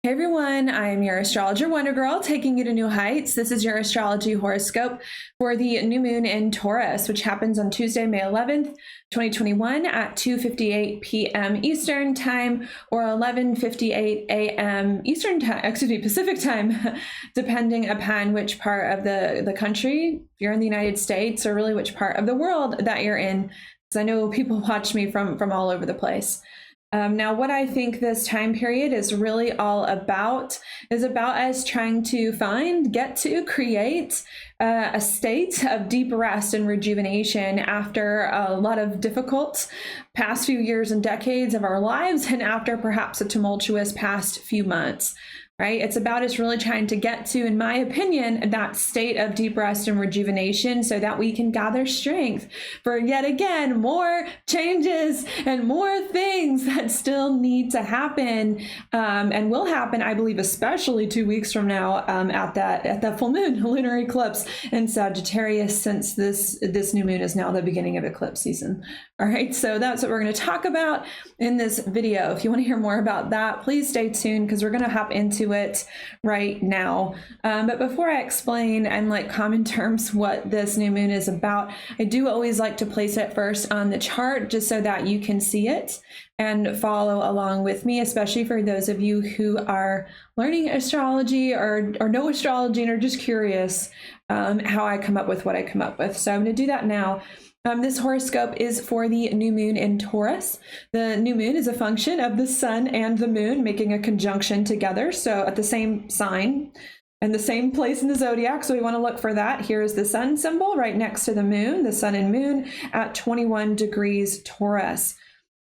Hey everyone, I'm your astrologer Wonder Girl, taking you to new heights. This is your astrology horoscope for the new moon in Taurus, which happens on Tuesday, May 11th, 2021 at 2:58 p.m. Eastern Time or 11:58 a.m. Eastern Time, Pacific Time, depending upon which part of the country, if you're in the United States, or really which part of the world that you're in, because I know people watch me from all over the place. Now, what I think this time period is really all about is about us trying to get to create a state of deep rest and rejuvenation after a lot of difficult past few years and decades of our lives, and after perhaps a tumultuous past few months. Right? It's about us really trying to get to, in my opinion, that state of deep rest and rejuvenation so that we can gather strength for yet again more changes and more things that still need to happen and will happen, I believe, especially 2 weeks from now at that full moon lunar eclipse in Sagittarius, since this new moon is now the beginning of eclipse season. All right, so that's what we're going to talk about in this video. If you want to hear more about that, please stay tuned because we're going to hop into it right now. But before I explain and common terms what this new moon is about, I do always like to place it first on the chart just so that you can see it and follow along with me, especially for those of you who are learning astrology or know astrology and are just curious how I come up with what I come up with. So I'm going to do that now. This horoscope is for the new moon in Taurus. The new moon is a function of the sun and the moon making a conjunction together, so at the same sign and the same place in the zodiac. So we want to look for that. Here's the sun symbol right next to the moon, the sun and moon at 21 degrees Taurus.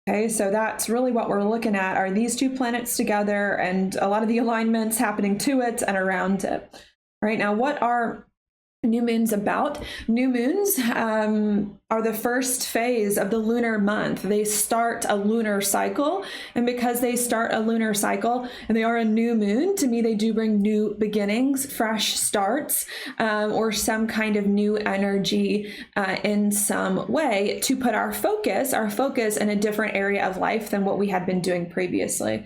Okay, so that's really what we're looking at, are these two planets together and a lot of the alignments happening to it and around it. All right, now what are new moons about? New moons are the first phase of the lunar month. They start a lunar cycle, and because they start a lunar cycle and they are a new moon, to me they do bring new beginnings, fresh starts, or some kind of new energy in some way to put our focus in a different area of life than what we had been doing previously.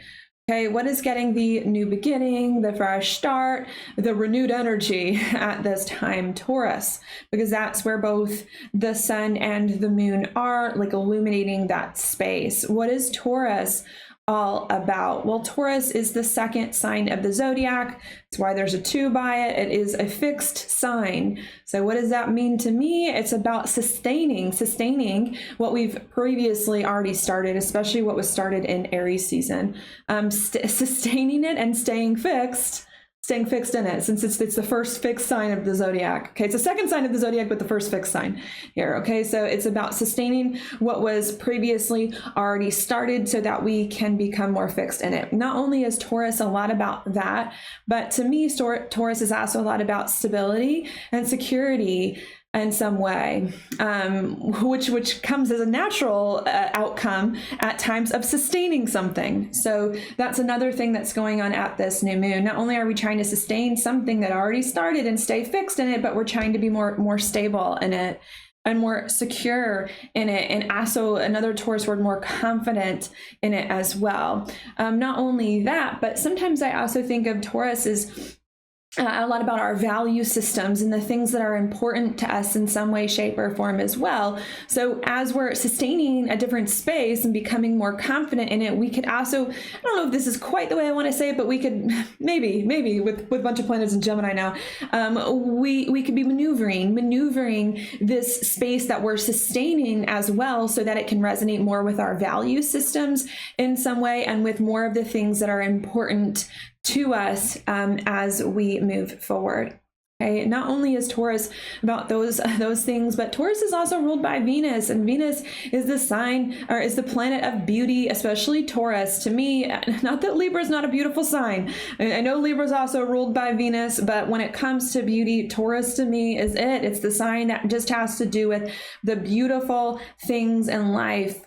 Okay, what is getting the new beginning, the fresh start, the renewed energy at this time? Taurus, because that's where both the sun and the moon are, illuminating that space. What is Taurus all about? Well, Taurus is the second sign of the zodiac. That's why there's a 2 by it. It is a fixed sign. So what does that mean to me? It's about sustaining what we've previously already started, especially what was started in Aries season. Sustaining it and staying fixed in it, since it's the first fixed sign of the zodiac. Okay, it's the second sign of the zodiac, but the first fixed sign here. Okay, so it's about sustaining what was previously already started so that we can become more fixed in it. Not only is Taurus a lot about that, but to me, Taurus is also a lot about stability and security in some way, which comes as a natural outcome at times of sustaining something. So that's another thing that's going on at this new moon. Not only are we trying to sustain something that already started and stay fixed in it, but we're trying to be more stable in it and more secure in it, and also another Taurus word, more confident in it as well. Not only that, but sometimes I also think of Taurus as a lot about our value systems and the things that are important to us in some way, shape, or form as well. So as we're sustaining a different space and becoming more confident in it, we could also, I don't know if this is quite the way I want to say it, but we could maybe with a bunch of planets in Gemini now, we could be maneuvering this space that we're sustaining as well, so that it can resonate more with our value systems in some way and with more of the things that are important to us as we move forward. Okay, not only is Taurus about those things, but Taurus is also ruled by Venus, and Venus is the sign, or is the planet of beauty, especially Taurus. To me, not that Libra is not a beautiful sign. I know Libra is also ruled by Venus, but when it comes to beauty, Taurus to me is it. It's the sign that just has to do with the beautiful things in life.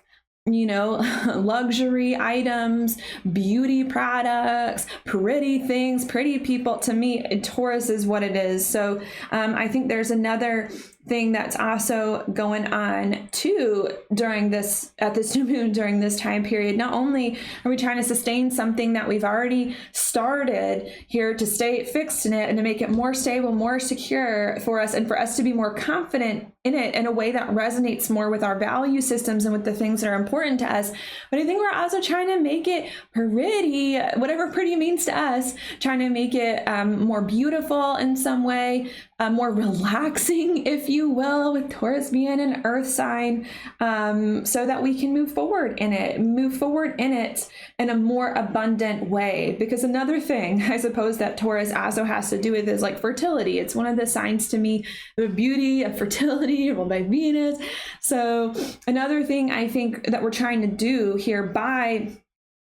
You know, luxury items, beauty products, pretty things, pretty people. To me, Taurus is what it is. So I think there's another thing that's also going on too at this new moon during this time period. Not only are we trying to sustain something that we've already started here to stay fixed in it and to make it more stable, more secure for us, and for us to be more confident in it in a way that resonates more with our value systems and with the things that are important to us. But I think we're also trying to make it pretty, whatever pretty means to us, trying to make it more beautiful in some way, more relaxing, if you will, with Taurus being an earth sign, so that we can move forward in it in a more abundant way. Because another thing I suppose that Taurus also has to do with is like fertility. It's one of the signs to me of beauty, of fertility, ruled by Venus. So another thing I think that we're trying to do here by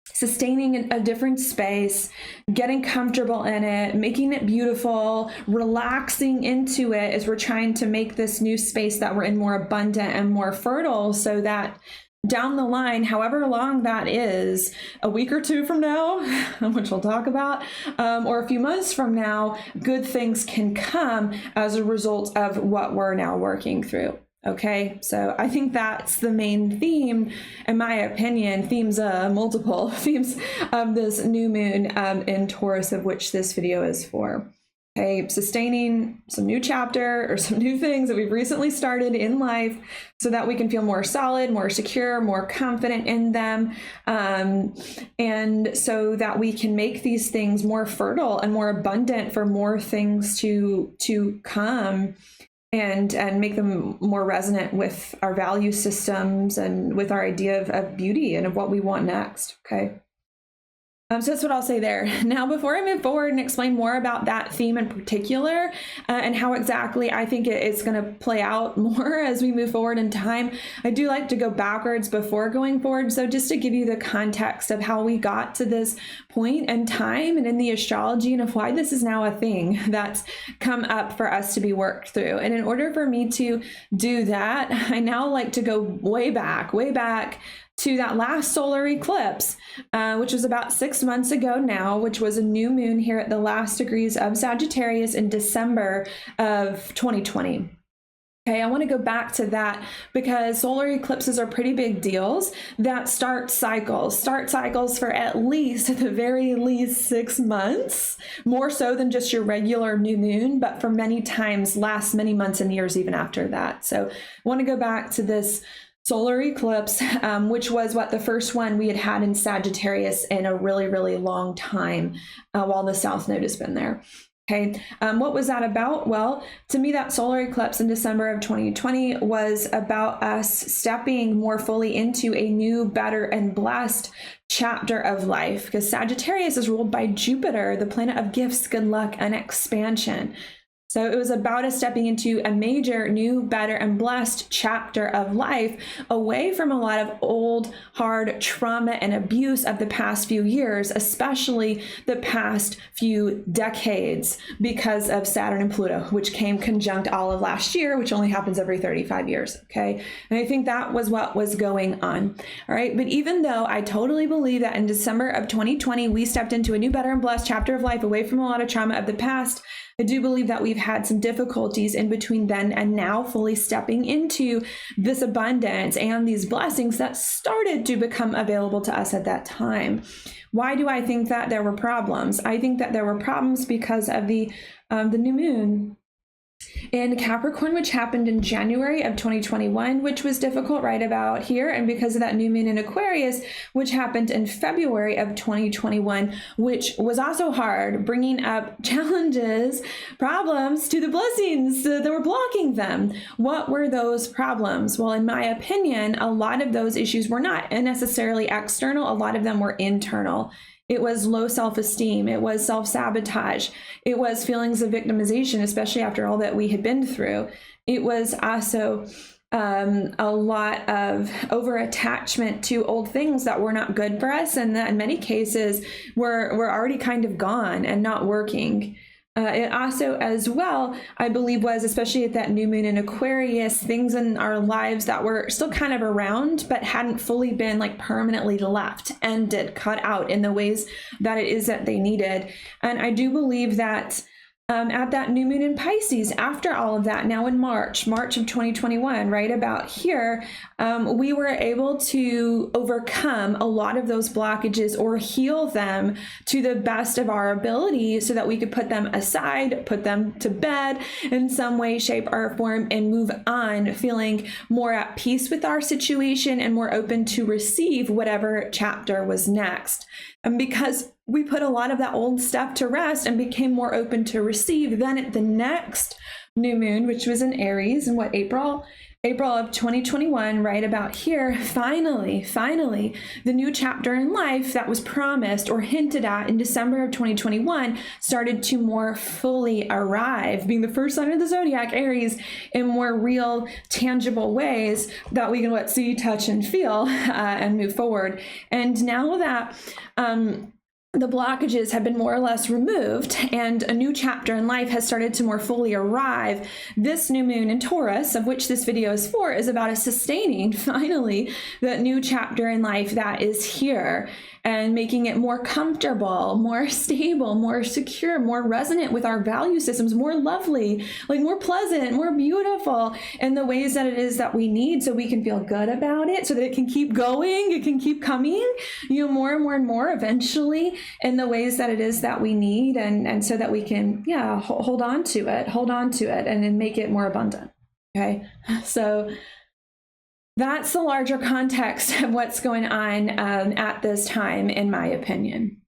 sustaining a different space, getting comfortable in it, making it beautiful, relaxing into it, as we're trying to make this new space that we're in more abundant and more fertile, so that down the line, however long that is, a week or two from now, which we'll talk about, or a few months from now, good things can come as a result of what we're now working through. Okay, so I think that's the main theme, in my opinion, multiple themes of this new moon in Taurus, of which this video is for. Okay, sustaining some new chapter or some new things that we've recently started in life so that we can feel more solid, more secure, more confident in them, and so that we can make these things more fertile and more abundant for more things to come, and make them more resonant with our value systems and with our idea of beauty and of what we want next. Okay. So that's what I'll say there. Now, before I move forward and explain more about that theme in particular, and how exactly I think it's going to play out more as we move forward in time, I do like to go backwards before going forward. So just to give you the context of how we got to this point in time and in the astrology, and of why this is now a thing that's come up for us to be worked through. And in order for me to do that, I now like to go way back to that last solar eclipse, which was about 6 months ago now, which was a new moon here at the last degrees of Sagittarius in December of 2020. Okay, I want to go back to that because solar eclipses are pretty big deals that start cycles for at the very least 6 months, more so than just your regular new moon, but for many times last many months and years even after that. So I want to go back to this solar eclipse, which was the first one we had in Sagittarius in a really, really long time, while the South Node has been there. Okay, what was that about? Well, to me, that solar eclipse in December of 2020 was about us stepping more fully into a new, better, and blessed chapter of life, because Sagittarius is ruled by Jupiter, the planet of gifts, good luck, and expansion. So it was about us stepping into a major, new, better, and blessed chapter of life, away from a lot of old, hard trauma and abuse of the past few years, especially the past few decades, because of Saturn and Pluto, which came conjunct all of last year, which only happens every 35 years. Okay. And I think that was what was going on. All right. But even though I totally believe that in December of 2020, we stepped into a new, better, and blessed chapter of life, away from a lot of trauma of the past, I do believe that we've had some difficulties in between then and now, fully stepping into this abundance and these blessings that started to become available to us at that time. Why do I think that there were problems? I think that there were problems because of the new moon in Capricorn, which happened in January of 2021, which was difficult right about here, and because of that new moon in Aquarius, which happened in February of 2021, which was also hard, bringing up challenges, problems to the blessings that were blocking them. What were those problems? Well, in my opinion, a lot of those issues were not necessarily external. A lot of them were internal. It was low self-esteem. It was self-sabotage. It was feelings of victimization, especially after all that we had been through. It was also a lot of over-attachment to old things that were not good for us, and that in many cases were already kind of gone and not working. It also, as well, I believe, was, especially at that new moon in Aquarius, things in our lives that were still kind of around, but hadn't fully been permanently left, ended, cut out in the ways that it is that they needed. And I do believe that at that new moon in Pisces. After all of that, now in March of 2021, right about here, we were able to overcome a lot of those blockages or heal them to the best of our ability so that we could put them aside, put them to bed in some way, shape, or form, and move on feeling more at peace with our situation and more open to receive whatever chapter was next. And because we put a lot of that old stuff to rest and became more open to receive, then at the next new moon, which was in Aries in April of 2021, right about here, finally, the new chapter in life that was promised or hinted at in December of 2021 started to more fully arrive, being the first sign of the zodiac, Aries, in more real, tangible ways that we can see, touch, and feel and move forward. And now that the blockages have been more or less removed and a new chapter in life has started to more fully arrive, this new moon in Taurus, of which this video is for, is about sustaining, finally, that new chapter in life that is here and making it more comfortable, more stable, more secure, more resonant with our value systems, more lovely, more pleasant, more beautiful in the ways that it is that we need, so we can feel good about it, so that it can keep going, it can keep coming, more and more and more eventually in the ways that it is that we need, and so that we can, hold on to it and then make it more abundant. Okay, so that's the larger context of what's going on at this time, in my opinion.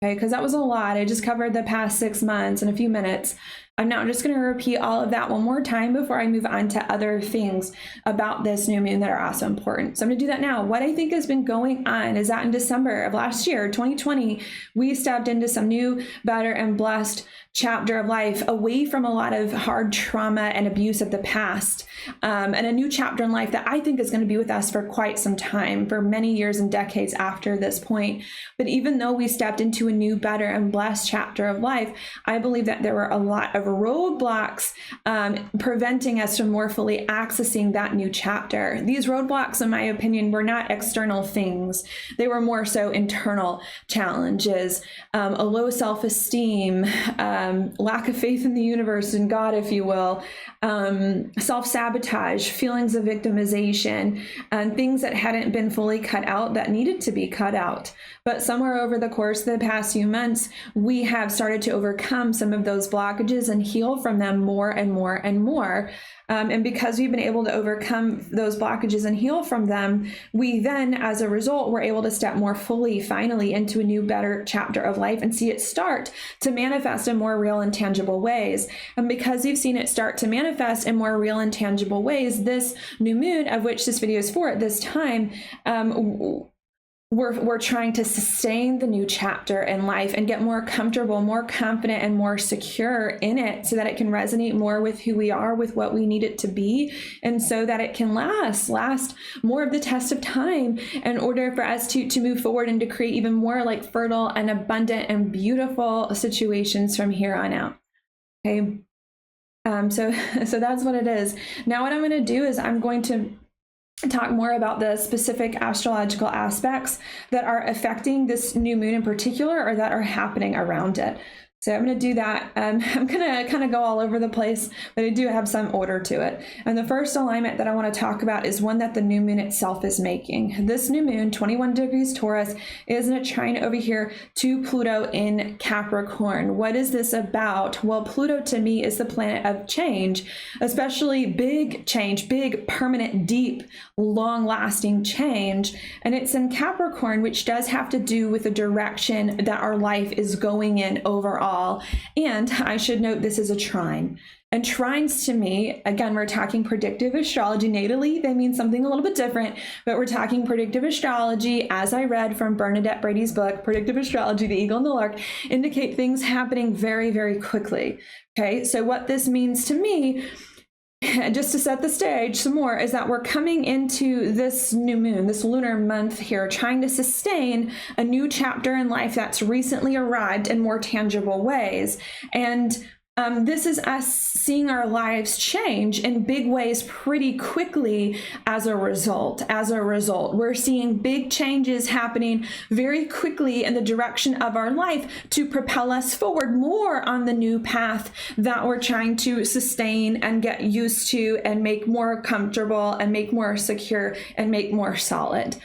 Okay, because that was a lot. I just covered the past 6 months in a few minutes. I'm now just going to repeat all of that one more time before I move on to other things about this new moon that are also important. So I'm going to do that now. What I think has been going on is that in December of last year, 2020, we stepped into some new, better, and blessed chapter of life, away from a lot of hard trauma and abuse of the past, and a new chapter in life that I think is going to be with us for quite some time, for many years and decades after this point. But even though we stepped into a new, better, and blessed chapter of life, I believe that there were a lot of roadblocks preventing us from more fully accessing that new chapter. These roadblocks, in my opinion, were not external things. They were more so internal challenges, a low self-esteem, lack of faith in the universe and God, if you will, self-sabotage, feelings of victimization, and things that hadn't been fully cut out that needed to be cut out. But somewhere over the course of the past few months, we have started to overcome some of those blockages and heal from them more and more and more. And because we've been able to overcome those blockages and heal from them, we then, as a result, were able to step more fully, finally, into a new, better chapter of life and see it start to manifest in more real and tangible ways. And because you've seen it start to manifest in more real and tangible ways, this new moon, of which this video is for at this time, we're trying to sustain the new chapter in life and get more comfortable, more confident, and more secure in it, so that it can resonate more with who we are, with what we need it to be, and so that it can last more of the test of time in order for us to move forward and to create even more fertile and abundant and beautiful situations from here on out. Okay. So that's what it is. Now what I'm going to do is I'm going to talk more about the specific astrological aspects that are affecting this new moon in particular, or that are happening around it. So I'm going to do that. I'm going to kind of go all over the place, but I do have some order to it. And the first alignment that I want to talk about is one that the new moon itself is making. This new moon, 21 degrees Taurus, is in a trine over here to Pluto in Capricorn. What is this about? Well, Pluto to me is the planet of change, especially big change, big, permanent, deep, long-lasting change. And it's in Capricorn, which does have to do with the direction that our life is going in overall. And I should note, this is a trine. And trines to me, again, we're talking predictive astrology. Natally, they mean something a little bit different, but we're talking predictive astrology, as I read from Bernadette Brady's book, Predictive Astrology, The Eagle and the Lark, indicate things happening very, very quickly. Okay, so what this means to me, just to set the stage some more, is that we're coming into this new moon, this lunar month here, trying to sustain a new chapter in life that's recently arrived in more tangible ways. And This is us seeing our lives change in big ways pretty quickly as a result. We're seeing big changes happening very quickly in the direction of our life to propel us forward more on the new path that we're trying to sustain and get used to and make more comfortable and make more secure and make more solid.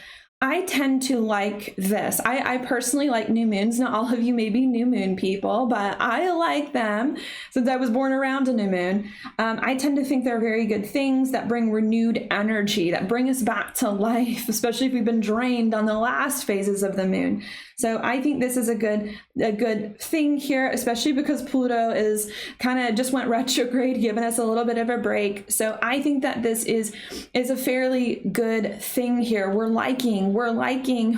I tend to like this. I personally like new moons. Not all of you may be new moon people, but I like them since I was born around a new moon. I tend to think they're very good things that bring renewed energy, that bring us back to life, especially if we've been drained on the last phases of the moon. So I think this is a good thing here, especially because Pluto is kind of just went retrograde, giving us a little bit of a break. So I think that this is a fairly good thing here. We're liking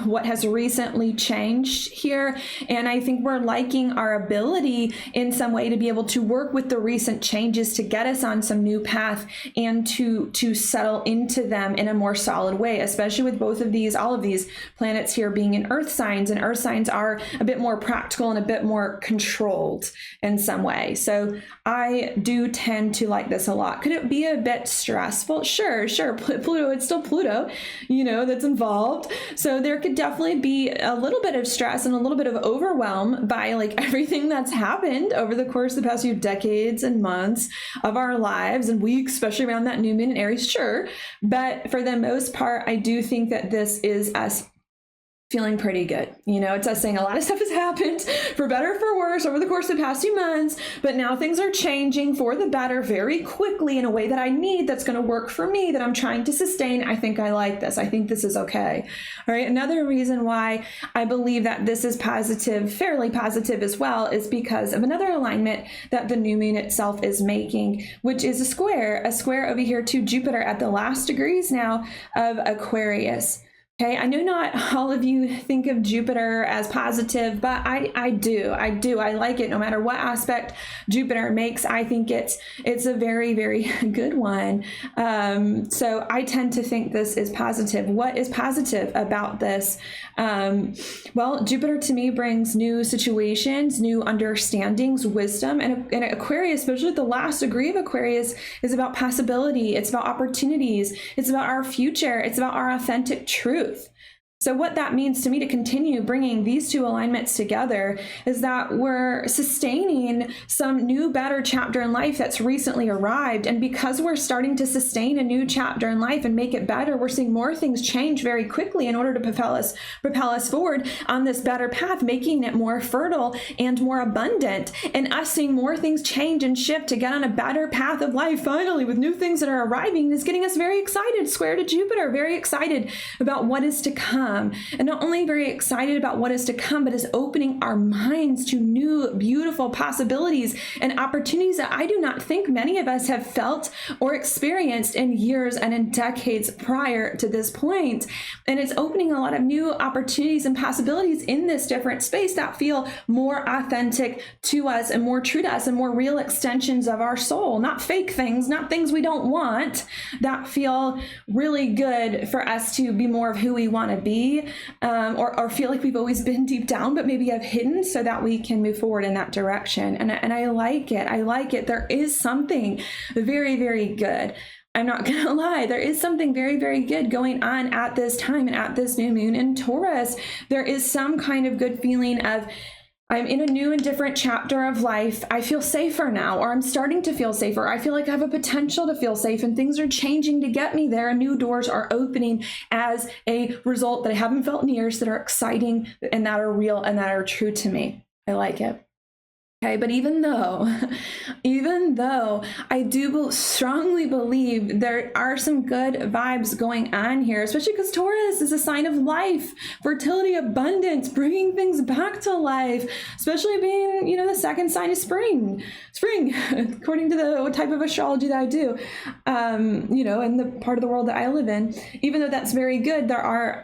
what has recently changed here. And I think we're liking our ability in some way to be able to work with the recent changes to get us on some new path and to settle into them in a more solid way, especially with all of these planets here being in earth signs, and earth signs are a bit more practical and a bit more controlled in some way. So I do tend to like this a lot. Could it be a bit stressful? Sure. Pluto, it's still Pluto, that's involved. So there could definitely be a little bit of stress and a little bit of overwhelm by everything that's happened over the course of the past few decades and months of our lives and weeks, especially around that new moon in Aries, sure. But for the most part, I do think that this is us feeling pretty good. It's us saying a lot of stuff has happened for better or for worse over the course of the past few months, but now things are changing for the better very quickly in a way that I need, that's going to work for me, that I'm trying to sustain. I think I like this. I think this is okay. All right. Another reason why I believe that this is positive, fairly positive as well, is because of another alignment that the new moon itself is making, which is a square over here to Jupiter at the last degrees now of Aquarius. Okay, I know not all of you think of Jupiter as positive, but I do. I like it no matter what aspect Jupiter makes. I think it's a very, very good one. So I tend to think this is positive. What is positive about this? Well, Jupiter to me brings new situations, new understandings, wisdom, and Aquarius, especially the last degree of Aquarius, is about possibility. It's about opportunities. It's about our future. It's about our authentic truth. So what that means to me to continue bringing these two alignments together is that we're sustaining some new, better chapter in life that's recently arrived. And because we're starting to sustain a new chapter in life and make it better, we're seeing more things change very quickly in order to propel us forward on this better path, making it more fertile and more abundant. And us seeing more things change and shift to get on a better path of life, finally, with new things that are arriving, is getting us very excited, square to Jupiter, very excited about what is to come. And not only very excited about what is to come, but is opening our minds to new, beautiful possibilities and opportunities that I do not think many of us have felt or experienced in years and in decades prior to this point. And it's opening a lot of new opportunities and possibilities in this different space that feel more authentic to us and more true to us and more real extensions of our soul, not fake things, not things we don't want, that feel really good for us to be more of who we want to be. Or feel like we've always been deep down, but maybe have hidden, so that we can move forward in that direction. And I like it. There is something very, very good. I'm not going to lie. There is something very, very good going on at this time and at this new moon in Taurus. There is some kind of good feeling of, I'm in a new and different chapter of life. I feel safer now, or I'm starting to feel safer. I feel like I have a potential to feel safe, and things are changing to get me there. And new doors are opening as a result that I haven't felt in years, that are exciting and that are real and that are true to me. I like it. Okay, but even though I do strongly believe there are some good vibes going on here, especially because Taurus is a sign of life, fertility, abundance, bringing things back to life, especially being, the second sign of spring, according to the type of astrology that I do, in the part of the world that I live in. Even though that's very good, there are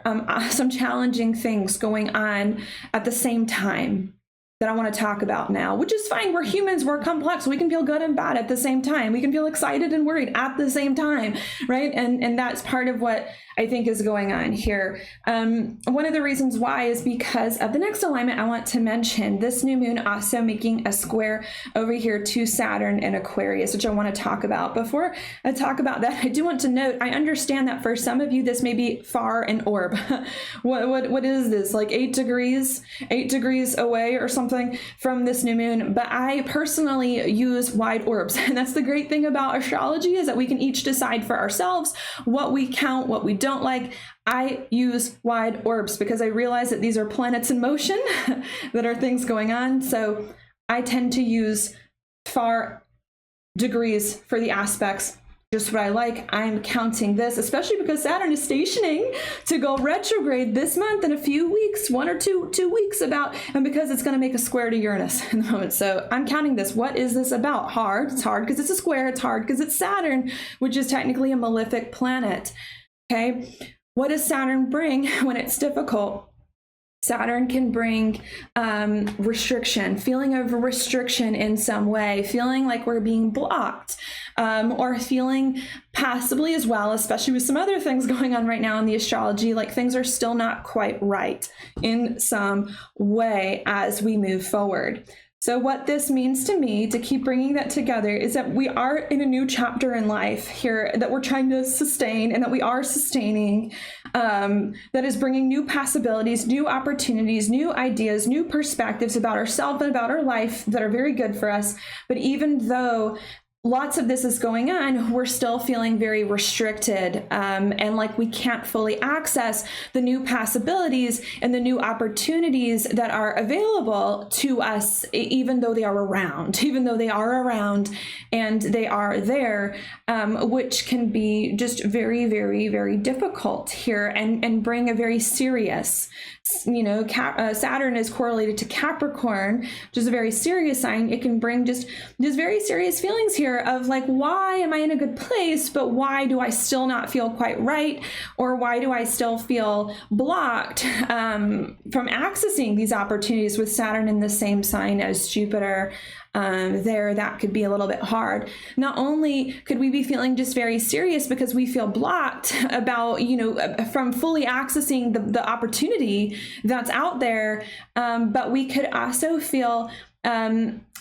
some challenging things going on at the same time. that I want to talk about now, which is fine. We're humans, we're complex. We can feel good and bad at the same time. We can feel excited and worried at the same time, right? And that's part of what I think is going on here. One of the reasons why is because of the next alignment I want to mention, this new moon also making a square over here to Saturn in Aquarius, which I want to talk about. Before I talk about that, I do want to note, I understand that for some of you, this may be far in orb. What is this, like 8 degrees away or something from this new moon? But I personally use wide orbs. And that's the great thing about astrology, is that we can each decide for ourselves what we count, what we don't like. I use wide orbs because I realize that these are planets in motion, that are things going on. So I tend to use far degrees for the aspects, just what I like. I'm counting this, especially because Saturn is stationing to go retrograde this month in a few weeks, 1 or 2 weeks about, and because it's going to make a square to Uranus in the moment. So I'm counting this. What is this about? Hard. It's hard because it's a square. It's hard because it's Saturn, which is technically a malefic planet. Okay. What does Saturn bring when it's difficult? Saturn can bring restriction, feeling of restriction in some way, feeling like we're being blocked, or feeling possibly as well, especially with some other things going on right now in the astrology, like things are still not quite right in some way as we move forward. So what this means to me, to keep bringing that together, is that we are in a new chapter in life here that we're trying to sustain, and that we are sustaining, that is bringing new possibilities, new opportunities, new ideas, new perspectives about ourselves and about our life that are very good for us. But even though lots of this is going on, we're still feeling very restricted, and like we can't fully access the new possibilities and the new opportunities that are available to us, even though they are around, and they are there, which can be just very, very, very difficult here, and bring a very serious, Saturn is correlated to Capricorn, which is a very serious sign. It can bring just very serious feelings here of like, why am I in a good place, but why do I still not feel quite right? Or why do I still feel blocked from accessing these opportunities with Saturn in the same sign as Jupiter? That could be a little bit hard. Not only could we be feeling just very serious because we feel blocked about, from fully accessing the opportunity that's out there, but we could also feel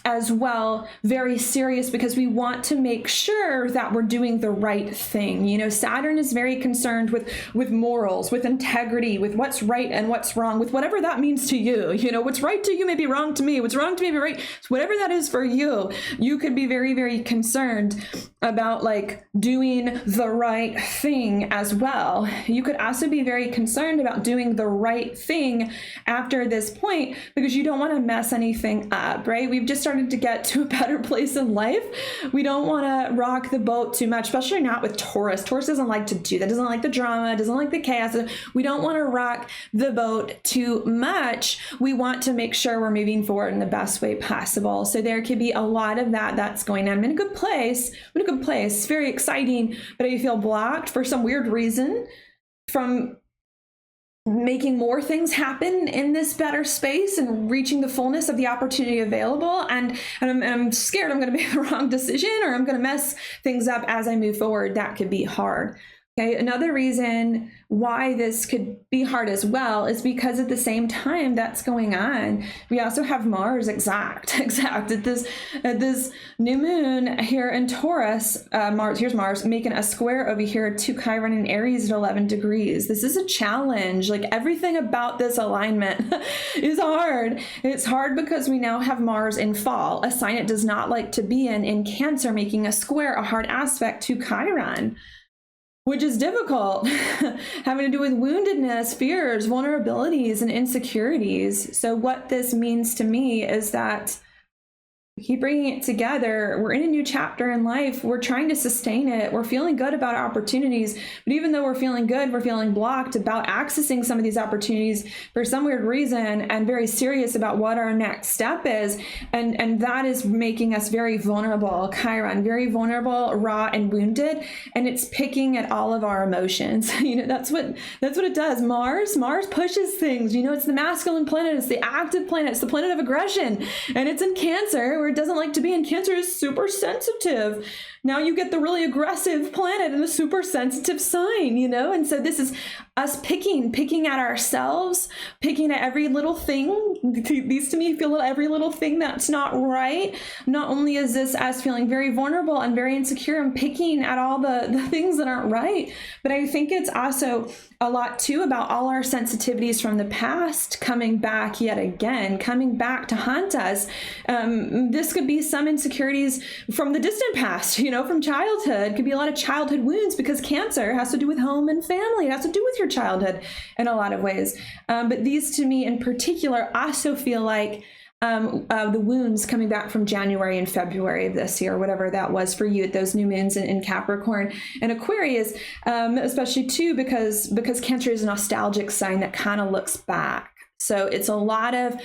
as well very serious because we want to make sure that we're doing the right thing. Saturn is very concerned with morals, with integrity, with what's right and what's wrong, with whatever that means to you. What's right to you may be wrong to me. What's wrong to me may be right. So whatever that is for you, you could be very, very concerned about like doing the right thing as well. You could also be very concerned about doing the right thing after this point because you don't want to mess anything up, right? We've just started to get to a better place in life. We don't want to rock the boat too much, especially not with Taurus. Taurus doesn't like to do that, doesn't like the drama, doesn't like the chaos. We don't want to rock the boat too much. We want to make sure we're moving forward in the best way possible. So there could be a lot of that's going on. I'm in a good place. Very exciting, but I feel blocked for some weird reason from making more things happen in this better space and reaching the fullness of the opportunity available. And I'm scared I'm going to make the wrong decision or I'm going to mess things up as I move forward. That could be hard. Okay, another reason why this could be hard as well is because at the same time that's going on, we also have Mars exact at this new moon here in Taurus. Here's Mars making a square over here to Chiron in Aries at 11 degrees. This is a challenge. Like everything about this alignment is hard. It's hard because we now have Mars in fall, a sign it does not like to be in Cancer, making a square, a hard aspect to Chiron, which is difficult, having to do with woundedness, fears, vulnerabilities, and insecurities. So what this means to me is that keep bringing it together. We're in a new chapter in life. We're trying to sustain it. We're feeling good about our opportunities. But even though we're feeling good, we're feeling blocked about accessing some of these opportunities for some weird reason, and very serious about what our next step is. And that is making us very vulnerable, Chiron, very vulnerable, raw, and wounded. And it's picking at all of our emotions. That's what it does. Mars pushes things. It's the masculine planet. It's the active planet. It's the planet of aggression. And it's in Cancer, where it doesn't like to be, and Cancer is super sensitive. Now you get the really aggressive planet in a super sensitive sign, and so this is us picking at ourselves, picking at every little thing. These to me feel every little thing that's not right. Not only is this us feeling very vulnerable and very insecure and picking at all the things that aren't right, but I think it's also a lot too about all our sensitivities from the past coming back yet again, coming back to haunt us. This could be some insecurities from the distant past, from childhood. It could be a lot of childhood wounds, because Cancer has to do with home and family. It has to do with your childhood in a lot of ways. But these to me in particular also feel like the wounds coming back from January and February of this year, whatever that was for you, those new moons in Capricorn and Aquarius, especially too, because Cancer is a nostalgic sign that kind of looks back. So it's a lot of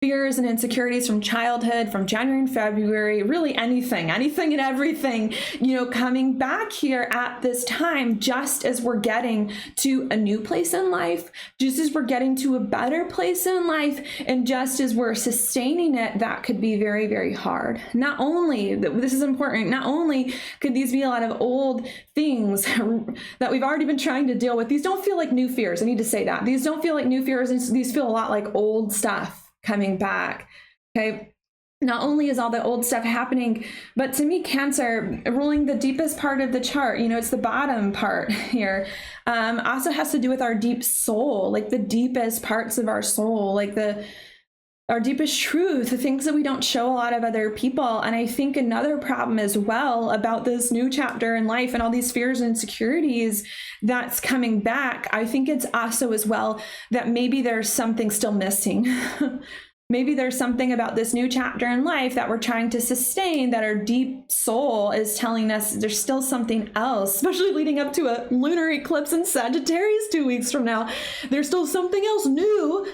fears and insecurities from childhood, from January and February, really anything and everything, coming back here at this time, just as we're getting to a new place in life, just as we're getting to a better place in life, and just as we're sustaining it, that could be very, very hard. Not only, this is important, not only could these be a lot of old things that we've already been trying to deal with. These don't feel like new fears. I need to say that. These don't feel like new fears. These feel a lot like old stuff coming back. Okay. Not only is all the old stuff happening, but to me, Cancer, ruling the deepest part of the chart, it's the bottom part here, also has to do with our deep soul, like the deepest parts of our soul, like our deepest truth, the things that we don't show a lot of other people. And I think another problem as well about this new chapter in life and all these fears and insecurities that's coming back, I think it's also as well that maybe there's something still missing. Maybe there's something about this new chapter in life that we're trying to sustain, that our deep soul is telling us there's still something else, especially leading up to a lunar eclipse in Sagittarius 2 weeks from now. There's still something else new,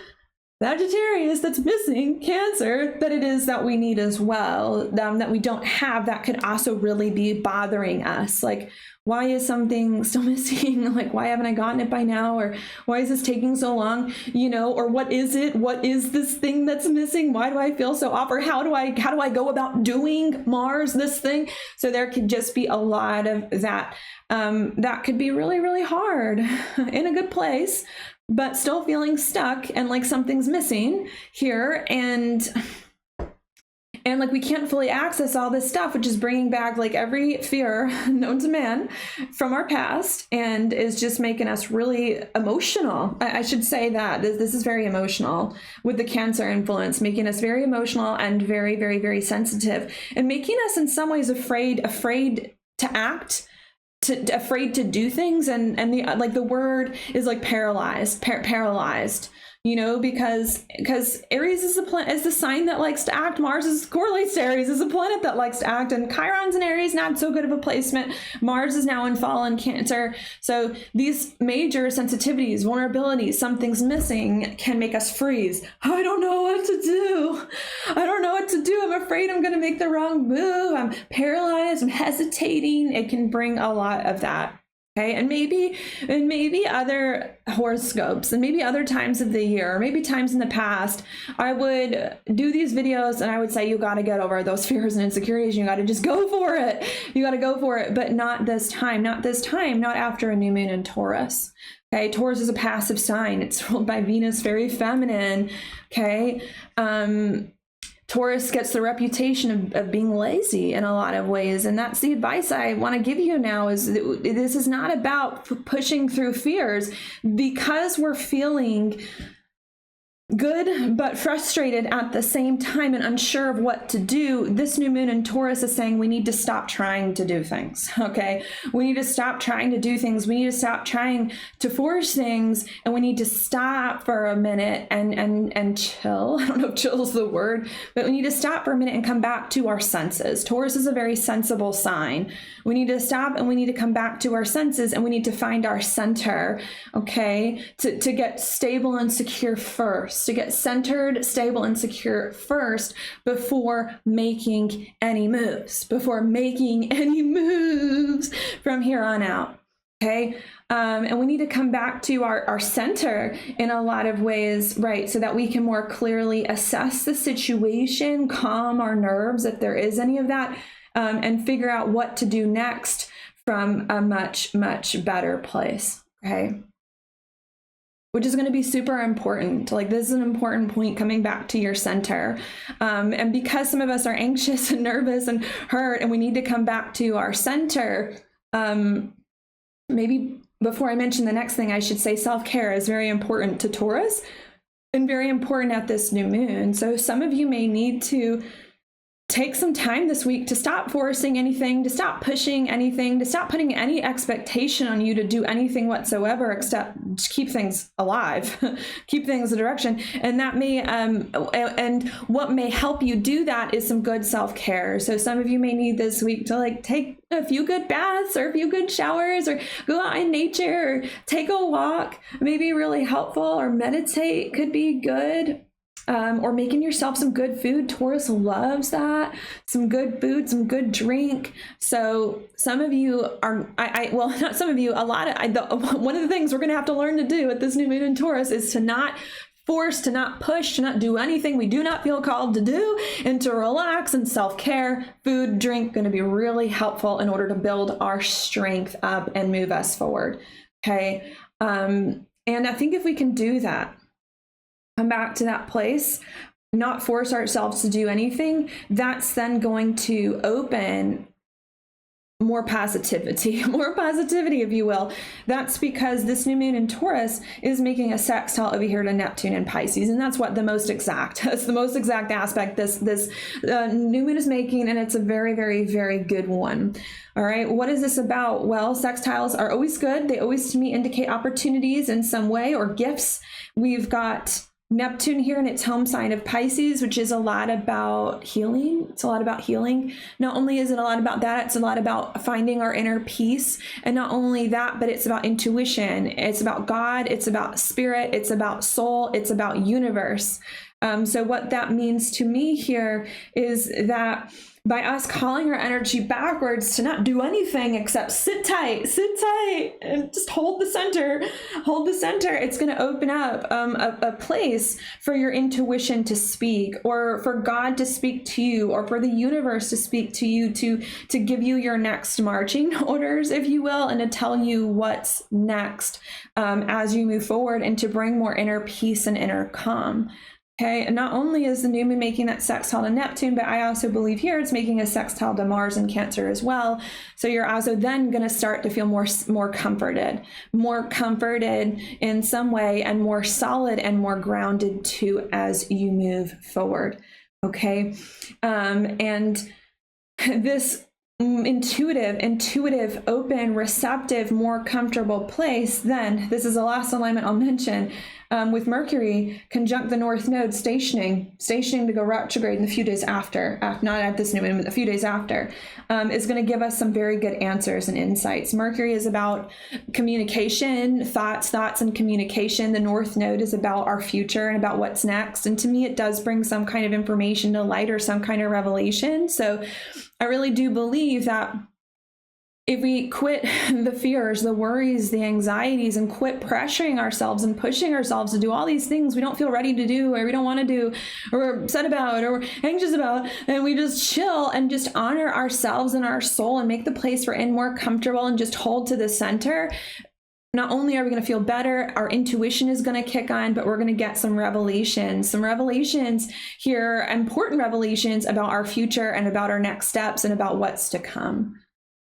Sagittarius, that's missing, Cancer, that it is that we need as well, that we don't have, that could also really be bothering us. Like, why is something still missing? Like, why haven't I gotten it by now? Or why is this taking so long? Or what is it? What is this thing that's missing? Why do I feel so off? Or how do I go about doing Mars, this thing? So there could just be a lot of that. That could be really, really hard in a good place, but still feeling stuck and like something's missing here. And like we can't fully access all this stuff, which is bringing back like every fear known to man from our past, and is just making us really emotional. I should say that this is very emotional with the Cancer influence, making us very emotional and very, very, very sensitive, and making us in some ways afraid to act, afraid to do things. And the word is like paralyzed, because Aries is the sign that likes to act. Mars correlates to Aries as a planet that likes to act, and Chiron's in Aries, not so good of a placement. Mars is now in fall in Cancer. So these major sensitivities, vulnerabilities, something's missing, can make us freeze. I don't know what to do. I'm afraid I'm going to make the wrong move. I'm paralyzed. I'm hesitating. It can bring a lot of that. Okay, and maybe other horoscopes, and maybe other times of the year, or maybe times in the past, I would do these videos and I would say, you got to get over those fears and insecurities. You got to just go for it. But not this time, not after a new moon in Taurus. Okay, Taurus is a passive sign. It's ruled by Venus, very feminine. Okay. Taurus gets the reputation of being lazy in a lot of ways. And that's the advice I want to give you now, is this is not about pushing through fears, because we're feeling good but frustrated at the same time and unsure of what to do, this new moon in Taurus is saying we need to stop trying to do things. Okay, we need to stop trying to do things. We need to stop trying to force things, and we need to stop for a minute and chill. I don't know if chill is the word, but we need to stop for a minute and come back to our senses. Taurus is a very sensible sign. We need to stop and we need to come back to our senses, and we need to find our center, okay, to get stable and secure first, to get centered, stable, and secure first before making any moves, from here on out, okay? And we need to come back to our center in a lot of ways, right? So that we can more clearly assess the situation, calm our nerves if there is any of that, and figure out what to do next from a much, much better place, okay? Which is going to be super important. Like, this is an important point, coming back to your center. And because some of us are anxious and nervous and hurt, and we need to come back to our center, maybe before I mention the next thing, I should say self-care is very important to Taurus and very important at this new moon. So some of you may need to take some time this week to stop forcing anything, to stop pushing anything, to stop putting any expectation on you to do anything whatsoever except keep things alive, keep things in direction. And that may, and what may help you do that is some good self-care. So some of you may need this week to like take a few good baths or a few good showers, or go out in nature, or take a walk, maybe really helpful, or meditate could be good. Or making yourself some good food. Taurus loves that. Some good food, some good drink. So some of you are, well, not some of you, a lot of, one of the things we're going to have to learn to do at this new moon in Taurus is to not force, to not push, to not do anything we do not feel called to do, and to relax. And self-care, food, drink, going to be really helpful in order to build our strength up and move us forward. Okay. And I think if we can do that, come back to that place, not force ourselves to do anything, that's then going to open more positivity, if you will. That's because this new moon in Taurus is making a sextile over here to Neptune in Pisces, and that's what the most exact aspect this new moon is making, and it's a very, very, very good one. All right, what is this about? Well, sextiles are always good. They always, to me, indicate opportunities in some way or gifts. We've got Neptune here in its home sign of Pisces, which is a lot about healing. It's a lot about healing. Not only is it a lot about that, it's a lot about finding our inner peace. And not only that, but it's about intuition. It's about God. It's about spirit. It's about soul. It's about universe. So what that means to me here is that by us calling our energy backwards to not do anything except sit tight, and just hold the center, it's going to open up a place for your intuition to speak, or for God to speak to you, or for the universe to speak to you, to give you your next marching orders, if you will, and to tell you what's next as you move forward, and to bring more inner peace and inner calm. Okay, and not only is the new moon making that sextile to Neptune, but I also believe here it's making a sextile to Mars in Cancer as well. So you're also then going to start to feel more comforted in some way, and more solid and more grounded too as you move forward. Okay, and this intuitive, open, receptive, more comfortable place, then this is the last alignment I'll mention, with Mercury conjunct the North Node, stationing to go retrograde in a few days after, not at this new moon, but a few days after, is going to give us some very good answers and insights. Mercury is about communication, thoughts and communication. The North Node is about our future and about what's next. And to me, it does bring some kind of information to light, or some kind of revelation. So I really do believe that if we quit the fears, the worries, the anxieties, and quit pressuring ourselves and pushing ourselves to do all these things we don't feel ready to do, or we don't want to do, or we're upset about, or we're anxious about, and we just chill and just honor ourselves and our soul, and make the place we're in more comfortable, and just hold to the center, not only are we going to feel better, our intuition is going to kick on, but we're going to get some revelations here, important revelations about our future, and about our next steps, and about what's to come.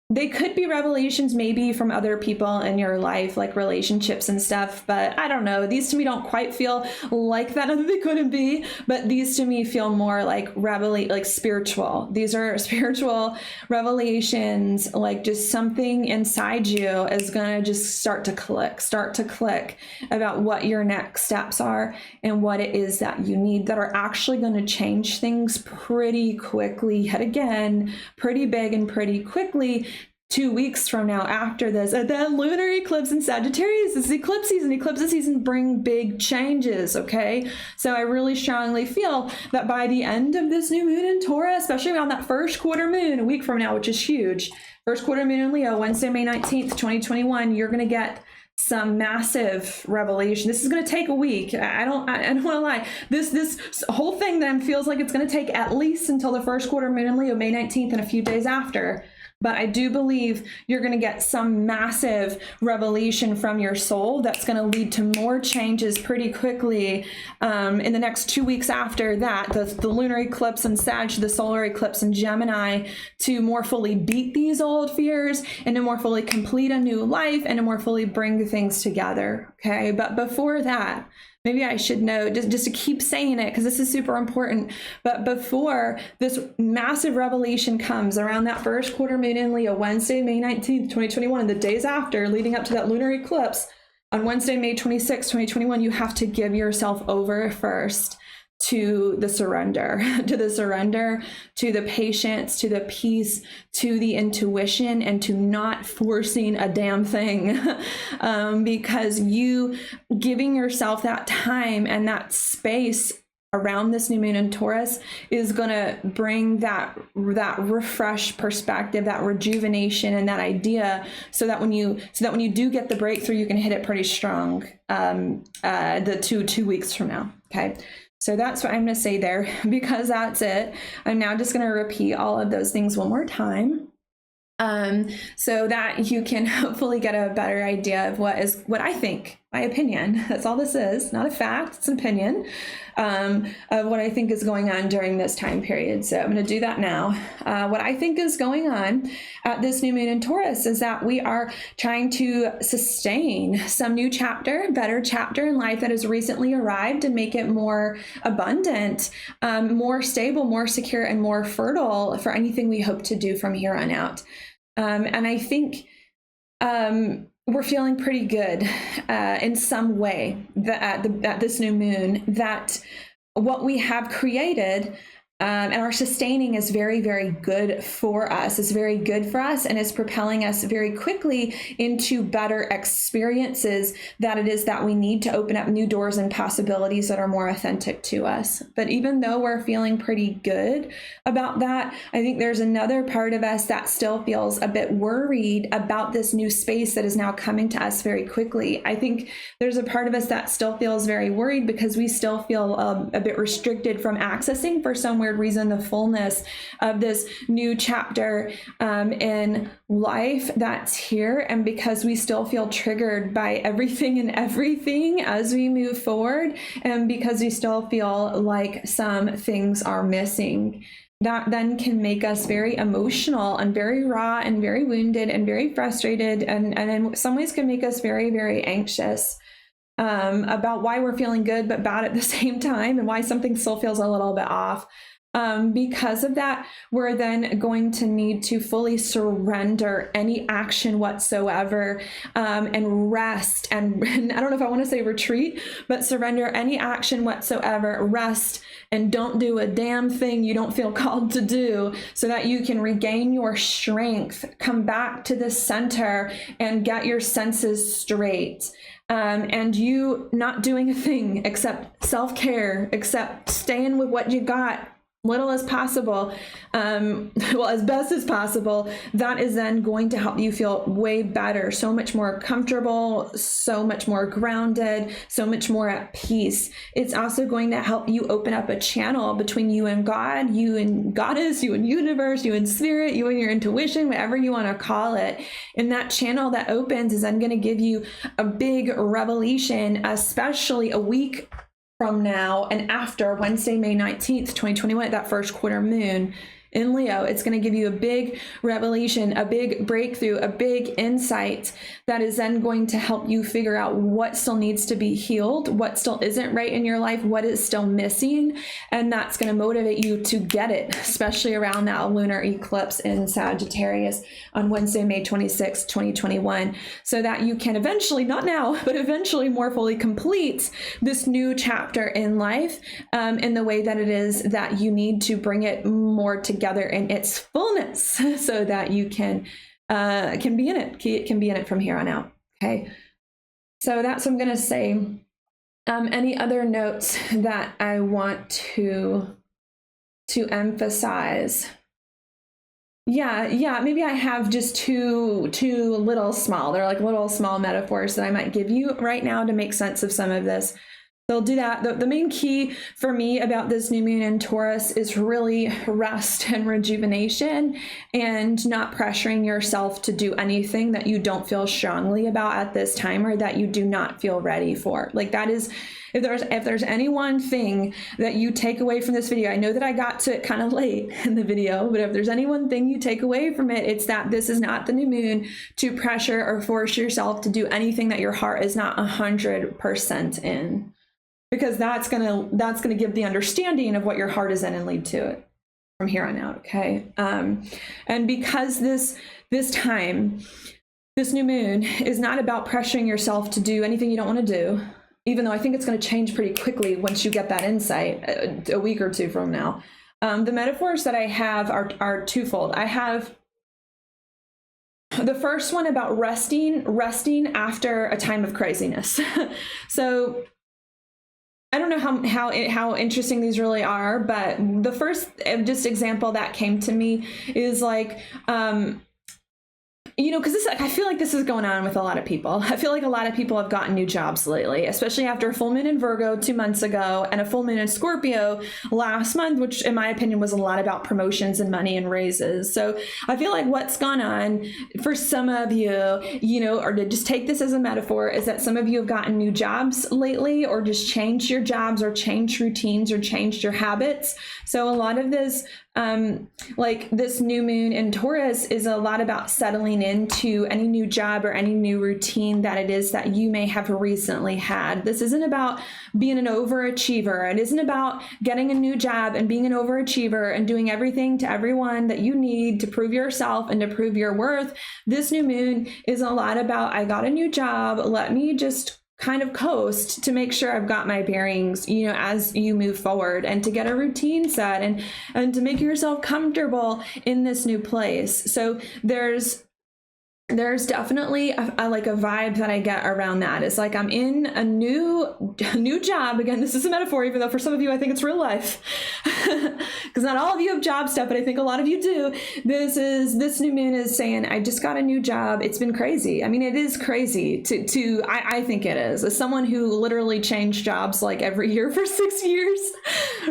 They could be revelations maybe from other people in your life, like relationships and stuff, but I don't know. These to me don't quite feel like that. Not that they couldn't be, but these to me feel more like like spiritual. These are spiritual revelations, like just something inside you is going to just start to click about what your next steps are and what it is that you need that are actually going to change things pretty quickly, yet again, pretty big and pretty quickly. 2 weeks from now, after this, that lunar eclipse in Sagittarius, this is eclipse season. Eclipse season bring big changes, okay? So I really strongly feel that by the end of this new moon in Taurus, especially around that first quarter moon, a week from now, which is huge, first quarter moon in Leo, Wednesday, May 19th, 2021, you're going to get some massive revelation. This is going to take a week. I don't want to lie. This whole thing then feels like it's going to take at least until the first quarter moon in Leo, May 19th, and a few days after. But I do believe you're going to get some massive revelation from your soul that's going to lead to more changes pretty quickly in the next 2 weeks after that, the lunar eclipse in Sag, the solar eclipse in Gemini, to more fully beat these old fears and to more fully complete a new life and to more fully bring things together. Okay, but before that, maybe I should know, just to keep saying it, because this is super important. But before this massive revelation comes around that first quarter moon in Leo, Wednesday, May 19th, 2021, and the days after, leading up to that lunar eclipse on Wednesday, May 26th, 2021, you have to give yourself over first to the surrender, to the patience, to the peace, to the intuition, and to not forcing a damn thing. Because you giving yourself that time and that space around this new moon in Taurus is going to bring that refreshed perspective, that rejuvenation, and that idea, so that when you do get the breakthrough, you can hit it pretty strong the two weeks from now. Okay. So that's what I'm going to say there, because that's it. I'm now just going to repeat all of those things one more time, so that you can hopefully get a better idea of what I think, my opinion. That's all this is, not a fact, it's an opinion, of what I think is going on during this time period. So I'm going to do that now. What I think is going on at this new moon in Taurus is that we are trying to sustain some new chapter, better chapter in life that has recently arrived, and make it more abundant, more stable, more secure, and more fertile for anything we hope to do from here on out. And I think we're feeling pretty good in some way that at this new moon, that what we have created and our sustaining is very, very good for us. It's very good for us, and it's propelling us very quickly into better experiences that it is that we need to open up new doors and possibilities that are more authentic to us. But even though we're feeling pretty good about that, I think there's another part of us that still feels a bit worried about this new space that is now coming to us very quickly. I think there's a part of us that still feels very worried because we still feel a bit restricted from accessing, for some weird reason, the fullness of this new chapter in life that's here, and because we still feel triggered by everything and everything as we move forward, and because we still feel like some things are missing. That then can make us very emotional and very raw and very wounded and very frustrated, and in some ways can make us very, very anxious about why we're feeling good but bad at the same time, and why something still feels a little bit off. Because of that, we're then going to need to fully surrender any action whatsoever, and rest. And I don't know if I want to say retreat, but surrender any action whatsoever, rest, and don't do a damn thing you don't feel called to do, so that you can regain your strength, come back to the center, and get your senses straight. And you not doing a thing except self-care, except staying with what you got, little as possible, well, as best as possible. That is then going to help you feel way better, so much more comfortable, so much more grounded, so much more at peace. It's also going to help you open up a channel between you and God, you and Goddess, you and universe, you and spirit, you and your intuition, whatever you want to call it. And that channel that opens is then going to give you a big revelation, especially a week from now and after Wednesday, May 19th, 2021, that first quarter moon in Leo. It's going to give you a big revelation, a big breakthrough, a big insight that is then going to help you figure out what still needs to be healed, what still isn't right in your life, what is still missing. And that's going to motivate you to get it, especially around that lunar eclipse in Sagittarius on Wednesday, May 26, 2021, so that you can eventually, not now, but eventually more fully complete this new chapter in life in the way that it is that you need to bring it more together in its fullness so that you can be in it. It can be in it from here on out. Okay. So that's what I'm going to say. Any other notes that I want to emphasize? Yeah, maybe I have just two little small, they're like little small metaphors that I might give you right now to make sense of some of this. They'll do that. The main key for me about this new moon in Taurus is really rest and rejuvenation, and not pressuring yourself to do anything that you don't feel strongly about at this time or that you do not feel ready for. Like, that is, if there's any one thing that you take away from this video, I know that I got to it kind of late in the video, but if there's any one thing you take away from it, it's that this is not the new moon to pressure or force yourself to do anything that your heart is not 100% in. Because that's gonna give the understanding of what your heart is in and lead to it from here on out. Okay. And because this time, this new moon is not about pressuring yourself to do anything you don't want to do, even though I think it's going to change pretty quickly once you get that insight a week or two from now. The metaphors that I have are twofold. I have the first one about resting after a time of craziness. So I don't know how interesting these really are, but the first just example that came to me is like, because I feel like this is going on with a lot of people. I feel like a lot of people have gotten new jobs lately, especially after a full moon in Virgo 2 months ago and a full moon in Scorpio last month, which in my opinion was a lot about promotions and money and raises. So I feel like what's gone on for some of you, or to just take this as a metaphor, is that some of you have gotten new jobs lately, or just changed your jobs, or changed routines, or changed your habits. So a lot of this, like this new moon in Taurus, is a lot about settling into any new job or any new routine that it is that you may have recently had. This isn't about being an overachiever. It isn't about getting a new job and being an overachiever and doing everything to everyone that you need to prove yourself and to prove your worth. This new moon is a lot about, I got a new job, let me just kind of coast to make sure I've got my bearings, as you move forward, and to get a routine set and to make yourself comfortable in this new place. So there's definitely a vibe that I get around that. It's like I'm in a new job. Again, this is a metaphor, even though for some of you I think it's real life, because not all of you have job stuff, but I think a lot of you do. This new moon is saying, I just got a new job. It's been crazy. I mean, it is crazy I think it is. As someone who literally changed jobs like every year for 6 years,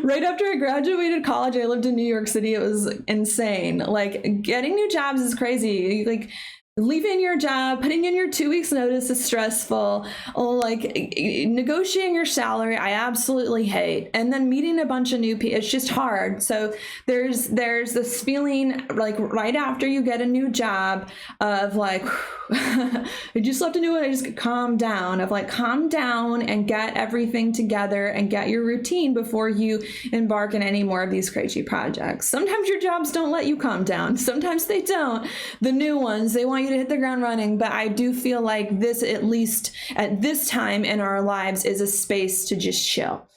right after I graduated college, I lived in New York City. It was insane. Like, getting new jobs is crazy. Like, leaving your job, putting in your 2 weeks notice is stressful. Like, negotiating your salary, I absolutely hate. And then meeting a bunch of new people, it's just hard. So there's this feeling like right after you get a new job of like, I just left a new one, I just calm down, and get everything together and get your routine before you embark in any more of these crazy projects. Sometimes your jobs don't let you calm down. Sometimes they don't. The new ones, they want you to hit the ground running. But I do feel like this, at least at this time in our lives, is a space to just chill.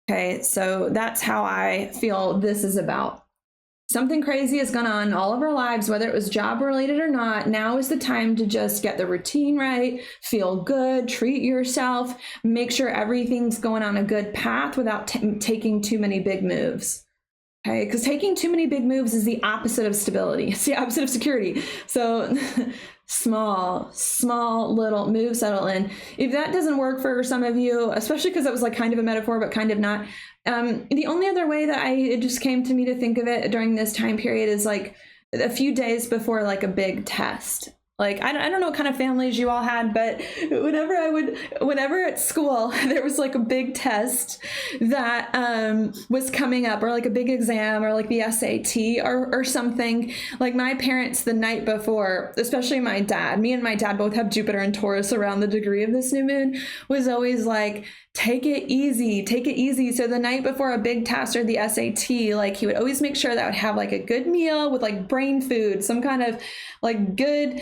Okay, so that's how I feel this is about. Something crazy has gone on in all of our lives, whether it was job related or not. Now is the time to just get the routine right, feel good, treat yourself, make sure everything's going on a good path without taking too many big moves. Okay, because taking too many big moves is the opposite of stability. It's the opposite of security. So small little moves settle in. If that doesn't work for some of you, especially because that was like kind of a metaphor, but kind of not. The only other way that it just came to me to think of it during this time period is like a few days before like a big test. Like, I don't know what kind of families you all had, but whenever at school, there was like a big test that was coming up, or like a big exam, or like the SAT or something, like my parents the night before, especially me and my dad both have Jupiter and Taurus around the degree of this new moon, was always like, take it easy, take it easy. So the night before a big test or the SAT, like he would always make sure that I would have like a good meal with like brain food, some kind of like good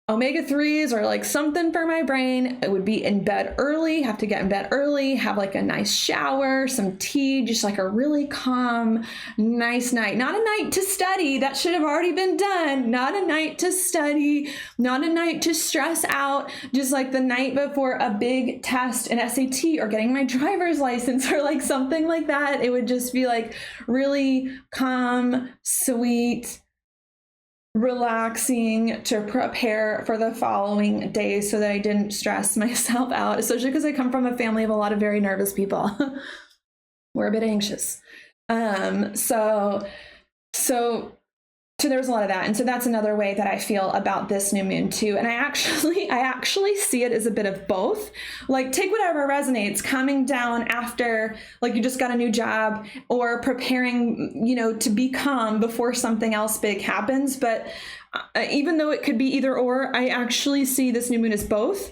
omega-3s or like something for my brain. It would be in bed early, have to get in bed early, have like a nice shower, some tea, just like a really calm, nice night. Not a night to study. That should have already been done. Not a night to study, not a night to stress out. Just like the night before a big test, an SAT, or getting my driver's license or like something like that. It would just be like really calm, sweet, relaxing to prepare for the following day so that I didn't stress myself out, especially because I come from a family of a lot of very nervous people. We're a bit anxious. So there's a lot of that. And so that's another way that I feel about this new moon too. And I actually see it as a bit of both. Like, take whatever resonates, coming down after, like, you just got a new job, or preparing, to be calm before something else big happens. But even though it could be either or, I actually see this new moon as both.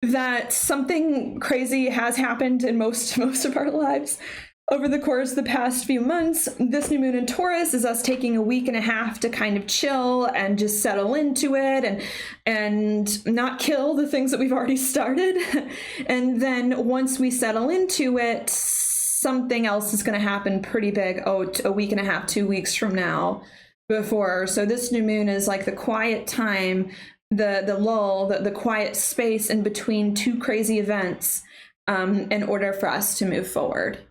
That something crazy has happened in most of our lives over the course of the past few months. This new moon in Taurus is us taking a week and a half to kind of chill and just settle into it and not kill the things that we've already started. And then once we settle into it, something else is going to happen pretty big. A week and a half, 2 weeks from now before. So this new moon is like the quiet time, the lull, the quiet space in between two crazy events in order for us to move forward.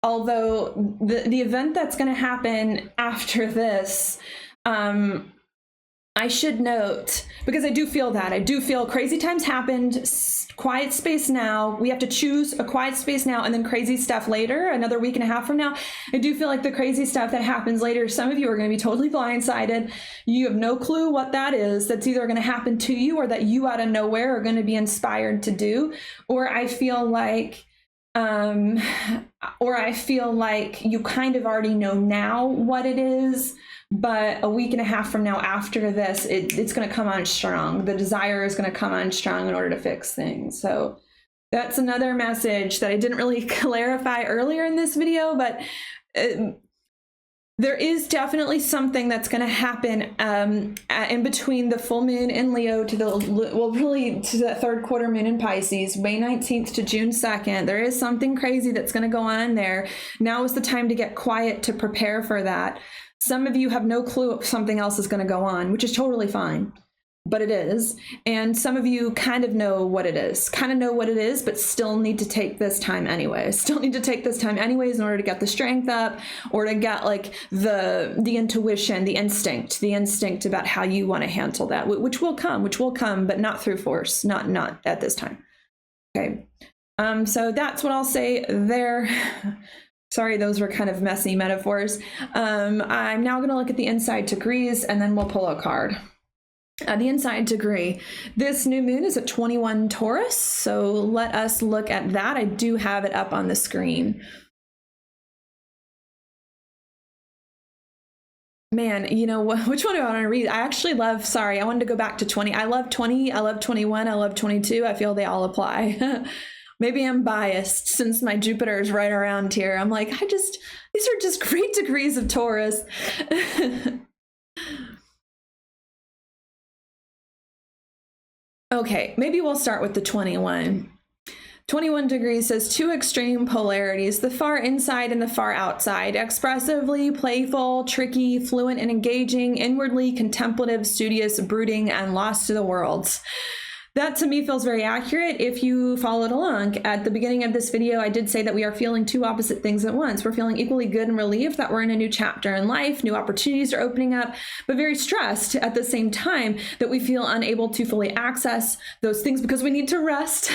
Although the event that's going to happen after this, I should note, because I do feel crazy times happened, quiet space now. We have to choose a quiet space now, and then crazy stuff later, another week and a half from now. I do feel like the crazy stuff that happens later, some of you are going to be totally blindsided. You have no clue what that is. That's either going to happen to you, or that you out of nowhere are going to be inspired to do. Or I feel like you kind of already know now what it is, but a week and a half from now after this, it's going to come on strong. The desire is going to come on strong in order to fix things. So that's another message that I didn't really clarify earlier in this video, but there is definitely something that's going to happen in between the full moon in Leo to the third quarter moon in Pisces, May 19th to June 2nd. There is something crazy that's going to go on there. Now is the time to get quiet to prepare for that. Some of you have no clue if something else is going to go on, which is totally fine. But it is. And some of you kind of know what it is, but still need to take this time anyways. In order to get the strength up, or to get like the intuition, the instinct about how you want to handle that, which will come, but not through force, not at this time. Okay. So that's what I'll say there. Sorry, those were kind of messy metaphors. I'm now going to look at the inside degrees, and then we'll pull a card. The inside degree. This new moon is at 21 Taurus, so let us look at that. I do have it up on the screen. Man, which one do I want to read? I wanted to go back to 20. I love 20, I love 21, I love 22. I feel they all apply. Maybe I'm biased since my Jupiter is right around here. I'm like, these are just great degrees of Taurus. Okay, maybe we'll start with the 21. 21 degrees says two extreme polarities, the far inside and the far outside, expressively playful, tricky, fluent and engaging, inwardly contemplative, studious, brooding, and lost to the world. That to me feels very accurate if you followed along. At the beginning of this video, I did say that we are feeling two opposite things at once. We're feeling equally good and relieved that we're in a new chapter in life, new opportunities are opening up, but very stressed at the same time that we feel unable to fully access those things because we need to rest,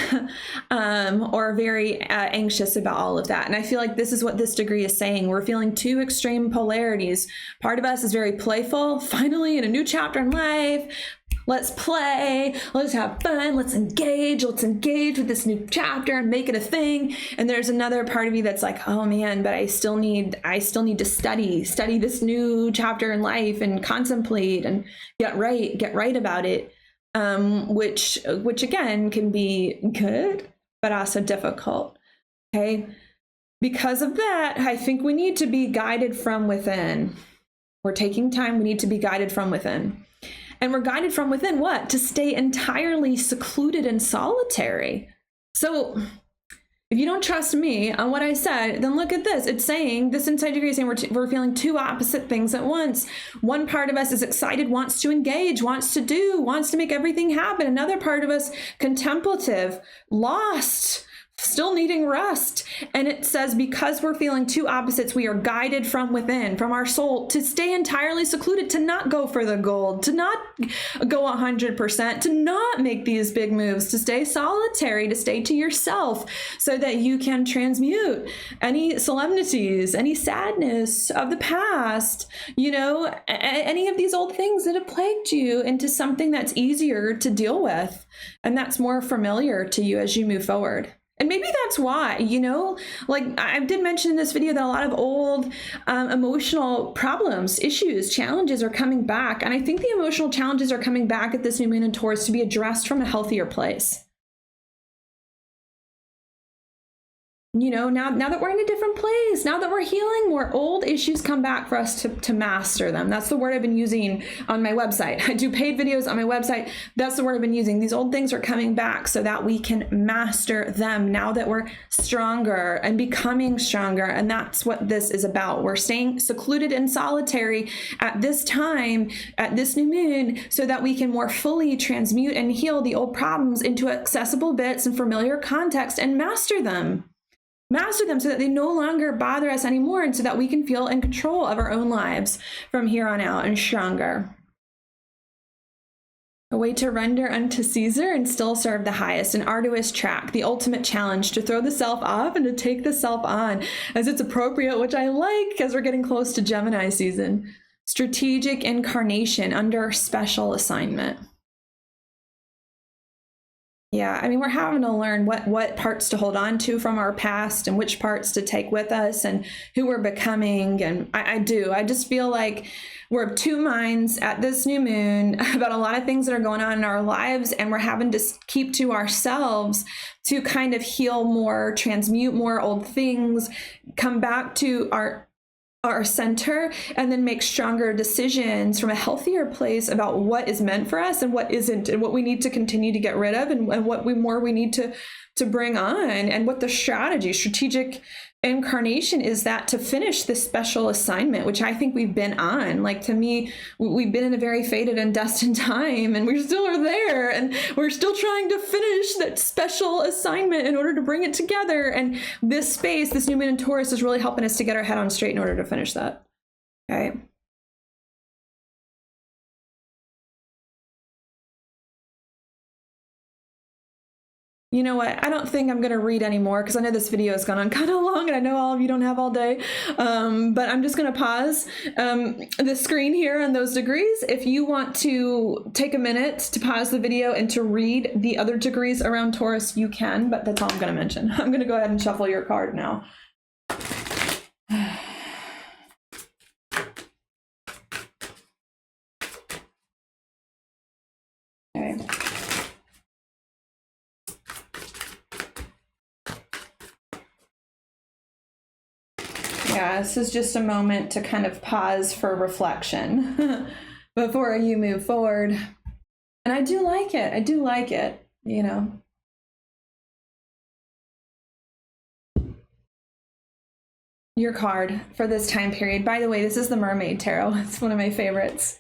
or very anxious about all of that. And I feel like this is what this degree is saying. We're feeling two extreme polarities. Part of us is very playful, finally in a new chapter in life, let's play, let's have fun, let's engage with this new chapter and make it a thing. And there's another part of you that's like, oh man, but I still need to study this new chapter in life and contemplate and get right about it. Which again can be good, but also difficult. Okay. Because of that, I think we need to be guided from within. We're taking time. We need to be guided from within. And we're guided from within what? To stay entirely secluded and solitary. So if you don't trust me on what I said, then look at this. It's saying, this inside degree is saying we're feeling two opposite things at once. One part of us is excited, wants to engage, wants to do, wants to make everything happen. Another part of us, contemplative, lost, still needing rest. And it says, because we're feeling two opposites, we are guided from within, from our soul, to stay entirely secluded, to not go for the gold, to not go 100%, to not make these big moves, to stay solitary, to stay to yourself, so that you can transmute any solemnities, any sadness of the past, any of these old things that have plagued you, into something that's easier to deal with and that's more familiar to you as you move forward. And maybe that's why, like I did mention in this video that a lot of old emotional problems, issues, challenges are coming back. And I think the emotional challenges are coming back at this new moon in Taurus to be addressed from a healthier place. Now that we're in a different place, now that we're healing more, old issues come back for us to master them. That's the word I've been using on my website. I do paid videos on my website. That's the word I've been using. These old things are coming back so that we can master them now that we're stronger and becoming stronger. And that's what this is about. We're staying secluded and solitary at this time, at this new moon, so that we can more fully transmute and heal the old problems into accessible bits and familiar context and master them so that they no longer bother us anymore, and so that we can feel in control of our own lives from here on out and stronger. A way to render unto Caesar and still serve the highest, an arduous track, the ultimate challenge to throw the self off and to take the self on as it's appropriate, which I like as we're getting close to Gemini season. Strategic incarnation under special assignment. Yeah, I mean, we're having to learn what parts to hold on to from our past and which parts to take with us and who we're becoming. And I just feel like we're of two minds at this new moon about a lot of things that are going on in our lives, and we're having to keep to ourselves to kind of heal more, transmute more old things, come back to our center, and then make stronger decisions from a healthier place about what is meant for us and what isn't, and what we need to continue to get rid of, and what we need to bring on, and what the strategic incarnation is that to finish this special assignment, which I think we've been on. Like, to me, we've been in a very fated and destined time, and we still are there, and we're still trying to finish that special assignment in order to bring it together. And this space, this new moon in Taurus, is really helping us to get our head on straight in order to finish that. Okay. You know what? I don't think I'm going to read anymore because I know this video has gone on kind of long, and I know all of you don't have all day. But I'm just going to pause the screen here on those degrees. If you want to take a minute to pause the video and to read the other degrees around Taurus, you can, but that's all I'm going to mention. I'm going to go ahead and shuffle your card now. Okay. Yeah, this is just a moment to kind of pause for reflection before you move forward. And I do like it. I do like it, Your card for this time period. By the way, this is the Mermaid Tarot. It's one of my favorites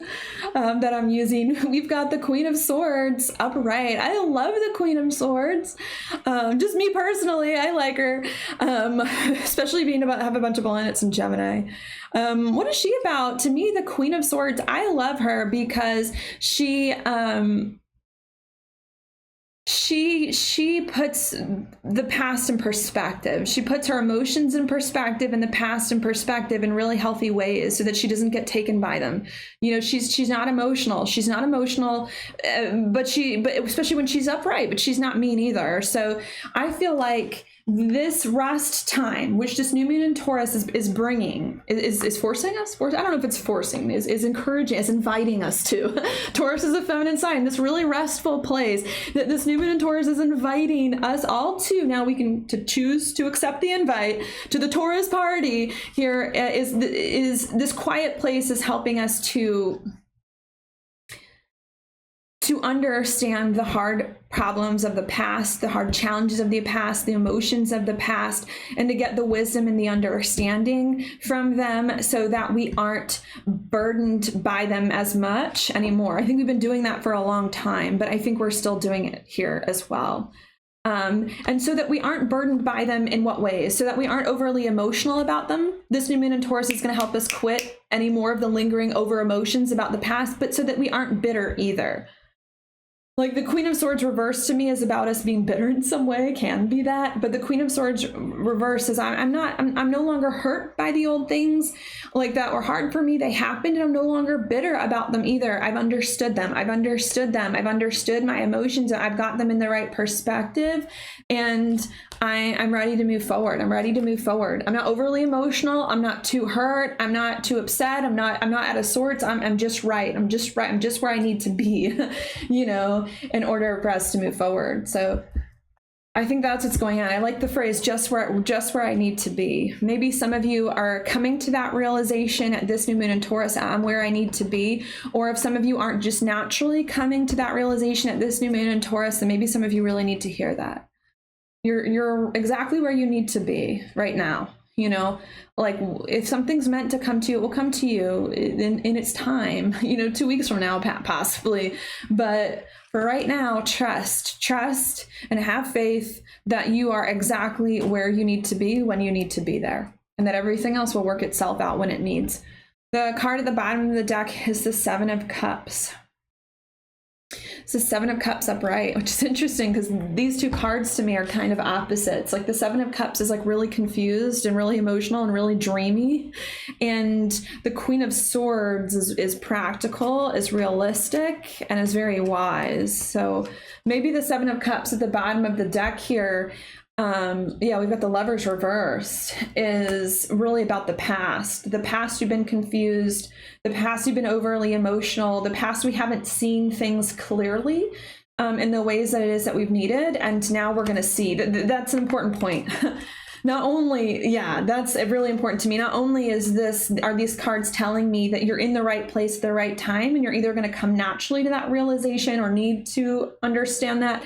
that I'm using. We've got the Queen of Swords upright. I love the Queen of Swords. Just me personally, I like her, especially being about to have a bunch of planets in Gemini. What is she about? To me, the Queen of Swords, I love her because she she puts the past in perspective. She puts her emotions in perspective and the past in perspective in really healthy ways so that she doesn't get taken by them. You know, she's not emotional. She's not emotional, but especially when she's upright, but she's not mean either. So I feel like this rest time, which this new moon in Taurus is bringing, is forcing us. I don't know if it's forcing, is encouraging, is inviting us to. Taurus is a feminine sign. This really restful place that this new moon in Taurus is inviting us all to. Now we can to choose to accept the invite to the Taurus party. Here is this quiet place is helping us to understand the hard problems of the past, the hard challenges of the past, the emotions of the past, and to get the wisdom and the understanding from them so that we aren't burdened by them as much anymore. I think we've been doing that for a long time, but I think we're still doing it here as well. And so that we aren't burdened by them in what ways? So that we aren't overly emotional about them. This new moon in Taurus is going to help us quit any more of the lingering over emotions about the past, but so that we aren't bitter either. Like the Queen of Swords reverse to me is about us being bitter in some way, can be that, but the Queen of Swords reverse is I'm no longer hurt by the old things like that were hard for me. They happened and I'm no longer bitter about them either. I've understood them. I've understood my emotions. I've got them in the right perspective and I'm ready to move forward. I'm not overly emotional. I'm not too hurt. I'm not too upset. I'm not out of sorts. I'm just right. I'm just where I need to be, you know, in order for us to move forward. So I think that's what's going on. I like the phrase just where I need to be. Maybe some of you are coming to that realization at this new moon in Taurus, I'm where I need to be. Or if some of you aren't just naturally coming to that realization at this new moon in Taurus, then maybe some of you really need to hear that. You're exactly where you need to be right now. You know, like if something's meant to come to you, it will come to you in its time, you know, 2 weeks from now, possibly. But for right now, trust and have faith that you are exactly where you need to be when you need to be there, and that everything else will work itself out when it needs. The card at the bottom of the deck is the Seven of Cups. It's the Seven of Cups upright, which is interesting because these two cards to me are kind of opposites. Like the Seven of Cups is like really confused and really emotional and really dreamy. And the Queen of Swords is practical, is realistic, and is very wise. So maybe the Seven of Cups at the bottom of the deck here, we've got the Lovers reversed, is really about the past you've been confused, the past you've been overly emotional, the past we haven't seen things clearly in the ways that it is that we've needed, and now we're going to see. That's an important point. Not only, that's really important to me. Not only are these cards telling me that you're in the right place at the right time, and you're either going to come naturally to that realization or need to understand that.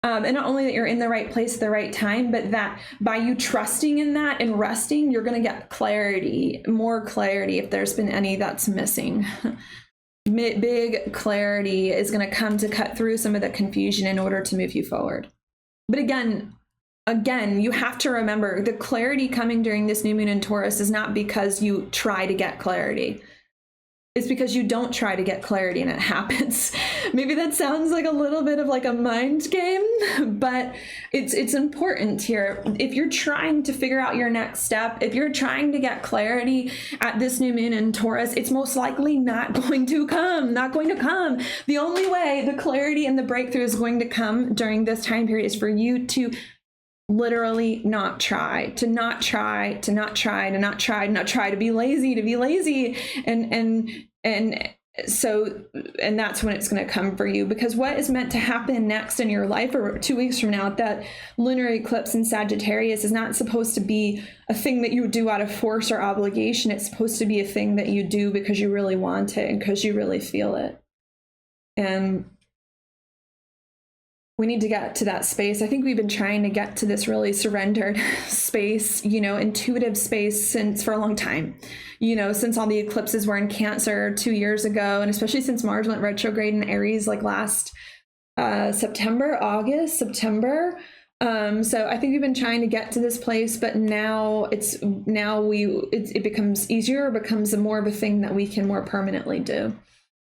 And not only that you're in the right place at the right time, but that by you trusting in that and resting, you're going to get clarity, more clarity if there's been any that's missing. Big clarity is going to come to cut through some of the confusion in order to move you forward. But again, you have to remember the clarity coming during this new moon in Taurus is not because you try to get clarity. It's because you don't try to get clarity and it happens. Maybe that sounds like a little bit of like a mind game, but it's important here. If you're trying to figure out your next step, if you're trying to get clarity at this new moon in Taurus, it's most likely not going to come. The only way the clarity and the breakthrough is going to come during this time period is for you to literally not try, to be lazy, and that's when it's going to come for you, because what is meant to happen next in your life, or 2 weeks from now, that lunar eclipse in Sagittarius, is not supposed to be a thing that you do out of force or obligation. It's supposed to be a thing that you do because you really want it and because you really feel it. And we need to get to that space. I think we've been trying to get to this really surrendered space, intuitive space for a long time, since all the eclipses were in Cancer 2 years ago, and especially since Mars went retrograde in Aries like last September. So I think we've been trying to get to this place, but now it becomes easier, becomes more of a thing that we can more permanently do.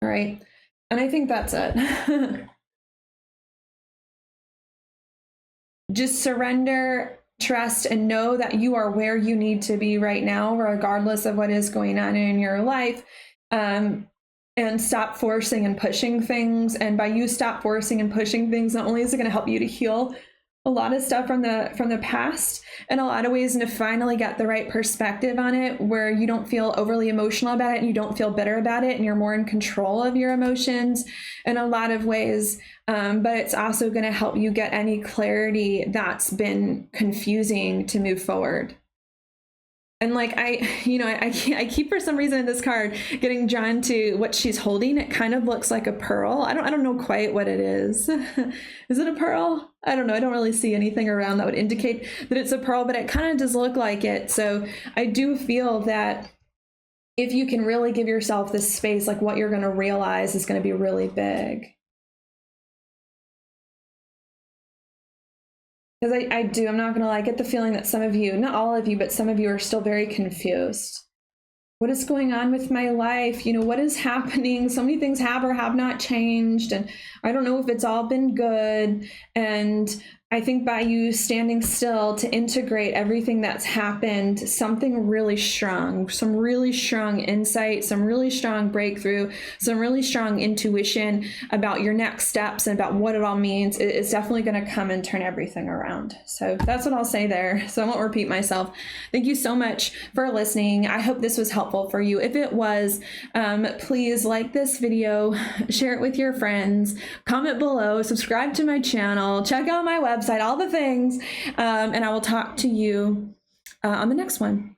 All right. And I think that's it. just surrender, trust, and know that you are where you need to be right now, regardless of what is going on in your life. And stop forcing and pushing things. And by you stop forcing and pushing things, not only is it going to help you to heal a lot of stuff from the past in a lot of ways, and to finally get the right perspective on it, where you don't feel overly emotional about it and you don't feel bitter about it, and you're more in control of your emotions in a lot of ways. But it's also going to help you get any clarity that's been confusing to move forward. And like, I keep for some reason in this card getting drawn to what she's holding. It kind of looks like a pearl. I don't know quite what it is. Is it a pearl? I don't know. I don't really see anything around that would indicate that it's a pearl, but it kind of does look like it. So I do feel that if you can really give yourself this space, like what you're going to realize is going to be really big. Because I'm not going to lie, I get the feeling that some of you, not all of you, but some of you are still very confused. What is going on with my life? What is happening? So many things have or have not changed. And I don't know if it's all been good. And I think by you standing still to integrate everything that's happened, something really strong, some really strong insight, some really strong breakthrough, some really strong intuition about your next steps and about what it all means, it's definitely going to come and turn everything around. So that's what I'll say there. So I won't repeat myself. Thank you so much for listening. I hope this was helpful for you. If it was, please like this video, share it with your friends, comment below, subscribe to my channel, check out my website, all the things, and I will talk to you on the next one.